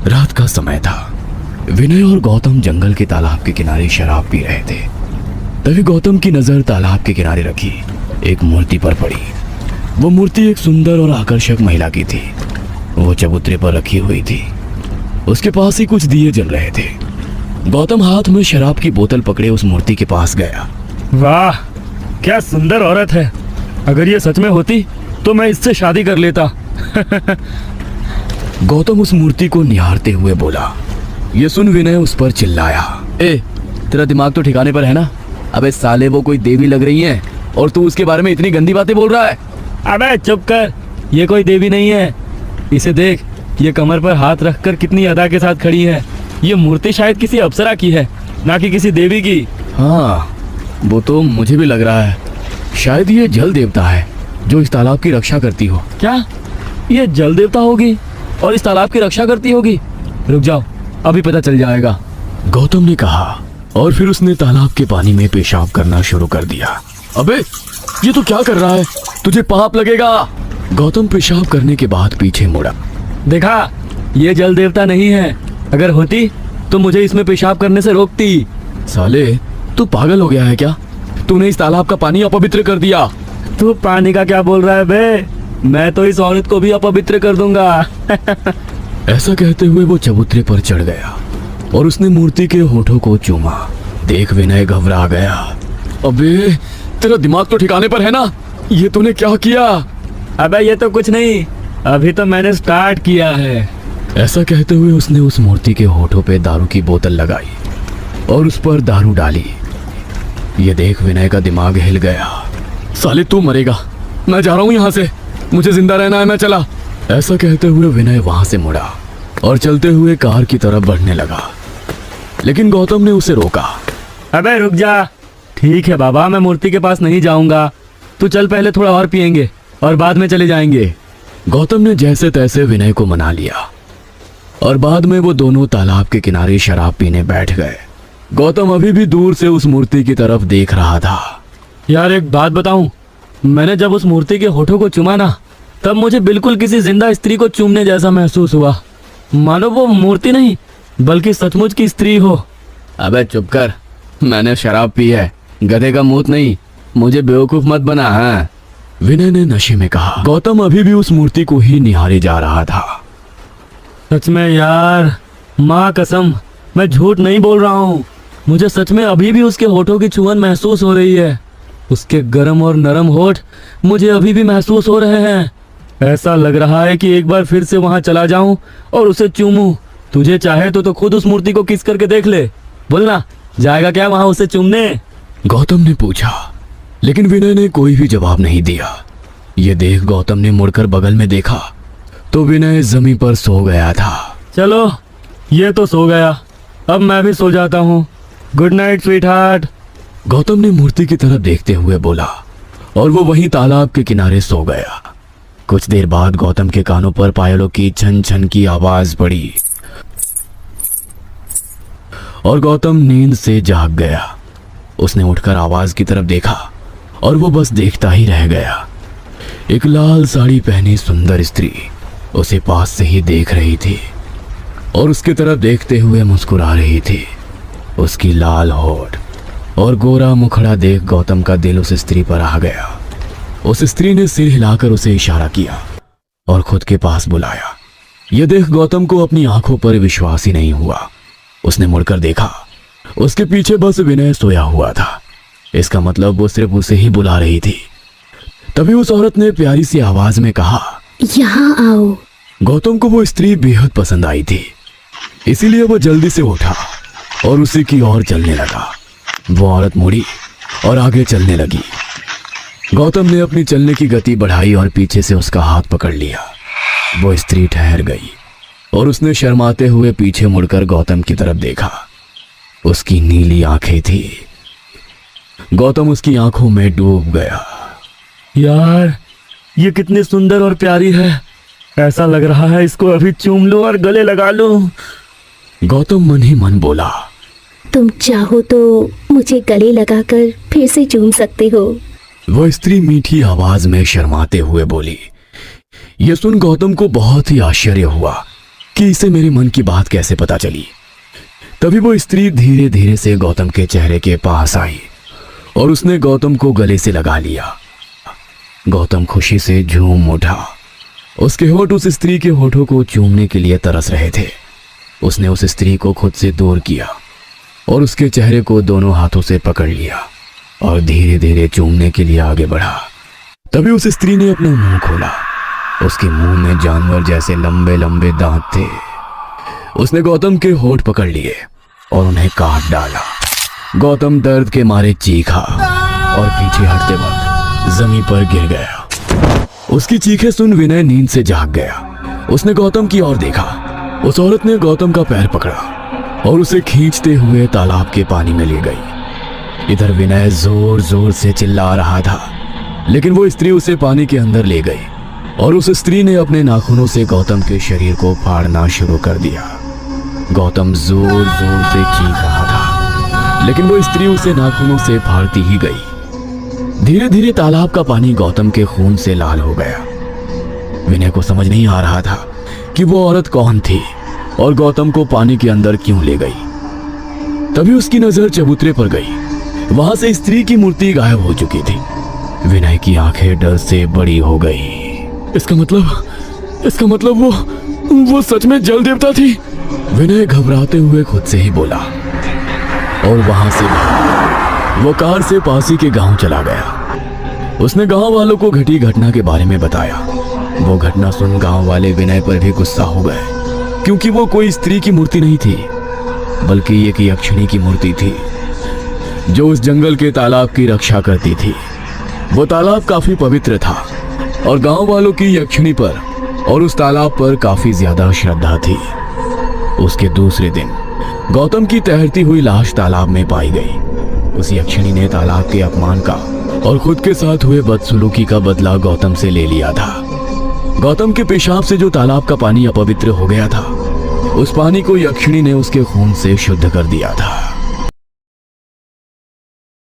रात का समय था। विनय और गौतम जंगल के तालाब के किनारे शराब पी रहे थे। तभी गौतम की नजर तालाब के किनारे रखी एक मूर्ति पर पड़ी। वो मूर्ति एक सुंदर और आकर्षक महिला की थी। वो चबूतरे पर रखी हुई थी। उसके पास ही कुछ दिए जल रहे थे। गौतम हाथ में शराब की बोतल पकड़े उस मूर्ति के पास गया। वाह, क्या सुंदर औरत है। अगर ये सच में होती तो मैं इससे शादी कर लेता। गौतम उस मूर्ति को निहारते हुए बोला। ये सुन विनय उस पर चिल्लाया, ए, तेरा दिमाग तो ठिकाने पर है ना? अबे साले, वो कोई देवी लग रही है और तू उसके बारे में इतनी गंदी बातें बोल रहा है। अबे चुप कर, ये कोई देवी नहीं है। इसे देख, ये कमर पर हाथ रखकर कितनी अदा के साथ खड़ी है। ये मूर्ति शायद किसी अप्सरा की है, ना कि किसी देवी की। हाँ, वो तो मुझे भी लग रहा है। शायद ये जल देवता है जो इस तालाब की रक्षा करती हो। क्या ये जल देवता होगी और इस तालाब की रक्षा करती होगी? रुक जाओ, अभी पता चल जाएगा, गौतम ने कहा। और फिर उसने तालाब के पानी में पेशाब करना शुरू कर दिया। अबे ये तो क्या कर रहा है? तुझे पाप लगेगा। गौतम पेशाब करने के बाद पीछे मुड़ा। देखा, ये जल देवता नहीं है। अगर होती तो मुझे इसमें पेशाब करने से रोकती। साले, तू पागल हो गया है क्या? तूने इस तालाब का पानी अपवित्र कर दिया। तू पानी का क्या बोल रहा है बे? मैं तो इस औरत को भी अपवित्र कर दूंगा। ऐसा कहते हुए वो चबूतरे पर चढ़ गया और उसने मूर्ति के होठों को चूमा। देख विनय घबरा गया। अबे तेरा दिमाग तो ठिकाने पर है ना? ये तूने क्या किया? अबे ये तो कुछ नहीं, अभी तो मैंने स्टार्ट किया है। ऐसा कहते हुए उसने उस मूर्ति के होठों पे दारू की बोतल लगाई और उस पर दारू डाली। ये देख विनय का दिमाग हिल गया। साले तू मरेगा, मैं जा रहा हूँ यहाँ से, मुझे जिंदा रहना है, मैं चला। ऐसा कहते हुए विनय वहां से मुड़ा और चलते हुए कार की तरफ बढ़ने लगा, लेकिन गौतम ने उसे रोका। अबे रुक जा। ठीक है बाबा, मैं मूर्ति के पास नहीं जाऊंगा। तू चल, पहले थोड़ा और पियेंगे और बाद में चले जाएंगे। गौतम ने जैसे तैसे विनय को मना लिया और बाद में वो दोनों तालाब के किनारे शराब पीने बैठ गए। गौतम अभी भी दूर से उस मूर्ति की तरफ देख रहा था। यार एक बात बताऊं, मैंने जब उस मूर्ति के होठों को चूमा ना, तब मुझे बिल्कुल किसी जिंदा स्त्री को चूमने जैसा महसूस हुआ। मानो वो मूर्ति नहीं बल्कि सचमुच की स्त्री हो। अबे चुप कर, मैंने शराब पी है, गधे का मूत नहीं। मुझे बेवकूफ मत बना है, विनय ने नशे में कहा। गौतम अभी भी उस मूर्ति को ही निहारे जा रहा था। सच में यार, माँ कसम, मैं झूठ नहीं बोल रहा हूँ। मुझे सच में अभी भी उसके होठों की छुअन महसूस हो रही है। उसके गर्म और नरम होठ मुझे अभी भी महसूस हो रहे हैं। ऐसा लग रहा है कि एक बार फिर से वहां चला जाऊं और उसे चूमूं। तुझे चाहे तो खुद उस मूर्ति को किस करके देख ले। बोलना, जाएगा क्या वहां उसे चूमने? गौतम ने पूछा, लेकिन विनय ने कोई भी जवाब नहीं दिया। ये देख गौतम ने मुड़कर बगल में देखा तो विनय जमीन पर सो गया था। चलो, ये तो सो गया, अब मैं भी सो जाता हूँ। Good night sweet heart, Gautam ने मूर्ति की तरफ देखते हुए बोला और वो वहीं तालाब के किनारे सो गया। कुछ देर बाद गौतम के कानों पर पायलों की छन छन की आवाज पड़ी और गौतम नींद से जाग गया। उसने उठकर आवाज की तरफ देखा और वो बस देखता ही रह गया। एक लाल साड़ी पहनी सुंदर स्त्री उसे पास से ही देख रही थी और उसकी तरफ देखते हुए मुस्कुरा रही थी। उसकी लाल होठ और गोरा मुखड़ा देख गौतम का दिल उस स्त्री पर आ गया। उस स्त्री ने सिर हिलाकर उसे इशारा किया और खुद के पास बुलाया। यह देख गौतम को अपनी आंखों पर विश्वास ही नहीं हुआ। उसने मुड़कर देखा, उसके पीछे बस विनय सोया हुआ था। इसका मतलब वो सिर्फ उसे ही बुला रही थी। तभी उस औरत ने प्यारी सी आवाज में कहा, यहाँ आओ। गौतम को वो स्त्री बेहद पसंद आई थी, इसीलिए वो जल्दी से उठा और उसी की ओर चलने लगा। वो औरत मुड़ी और आगे चलने लगी। गौतम ने अपनी चलने की गति बढ़ाई और पीछे से उसका हाथ पकड़ लिया। वो स्त्री ठहर गई और उसने शर्माते हुए पीछे मुड़कर गौतम की तरफ देखा। उसकी नीली आंखें थी। गौतम उसकी आंखों में डूब गया। यार ये कितनी सुंदर और प्यारी है। ऐसा लग रहा है इसको अभी चूम लूं और गले लगा लूं। गौतम मन ही मन बोला, तुम चाहो तो मुझे गले लगाकर फिर से चूम सकते हो। वो स्त्री मीठी आवाज में शर्माते हुए बोली। यह सुन गौतम को बहुत ही आश्चर्य हुआ। कि इसे मेरे मन की बात कैसे पता चली। तभी वो स्त्री धीरे धीरे से गौतम के चेहरे के पास आई और उसने गौतम को गले से लगा लिया। गौतम खुशी से झूम उठा। उसके होठ उस स्त्री के होठों को चूमने के लिए तरस रहे थे। उसने उस स्त्री को खुद से दूर किया और उसके चेहरे को दोनों हाथों से पकड़ लिया और धीरे धीरे चूमने के लिए आगे बढ़ा। तभी उस स्त्री ने अपना मुंह खोला। उसके मुंह में जानवर जैसे लंबे लंबे दांत थे। उसने गौतम के होठ पकड़ लिए और उन्हें काट डाला। गौतम दर्द के मारे चीखा और पीछे हटते वक्त जमीन पर गिर गया। उसकी चीखें सुन विनय नींद से जाग गया। उसने गौतम की ओर देखा। उस औरत ने गौतम का पैर पकड़ा और उसे खींचते हुए तालाब के पानी में ले गई। इधर विनय जोर जोर से चिल्ला रहा था, लेकिन वो स्त्री उसे पानी के अंदर ले गई और उस स्त्री ने अपने नाखूनों से गौतम के शरीर को फाड़ना शुरू कर दिया। गौतम जोर जोर से चीख रहा था, लेकिन वो स्त्री उसे नाखूनों से फाड़ती ही गई। धीरे धीरे तालाब का पानी गौतम के खून से लाल हो गया। विनय को समझ नहीं आ रहा था कि वो औरत कौन थी और गौतम को पानी के अंदर क्यों ले गई। तभी उसकी नजर चबूतरे पर गई। वहां से स्त्री की मूर्ति गायब हो चुकी थी। विनय की आंखें डर से बड़ी हो गई। इसका मतलब वो सच में जल देवता थी। विनय घबराते हुए खुद से ही बोला और वहां से वो कार से पासी के गांव चला गया। उसने गांव वालों को घटी घटना के बारे में बताया। वो घटना सुन गांव वाले विनय पर भी गुस्सा हो गए, क्योंकि वो कोई स्त्री की मूर्ति नहीं थी, बल्कि एक यक्षिणी की मूर्ति थी जो उस जंगल के तालाब की रक्षा करती थी। वो तालाब काफी पवित्र था और गांव वालों की यक्षिणी पर और उस तालाब पर काफी ज्यादा श्रद्धा थी। उसके दूसरे दिन गौतम की तैरती हुई लाश तालाब में पाई गई। उस यक्षिणी ने तालाब के अपमान का और खुद के साथ हुए बदसलूकी का बदला गौतम से ले लिया था। गौतम के पेशाब से जो तालाब का पानी अपवित्र हो गया था, उस पानी को यक्षिणी ने उसके खून से शुद्ध कर दिया था।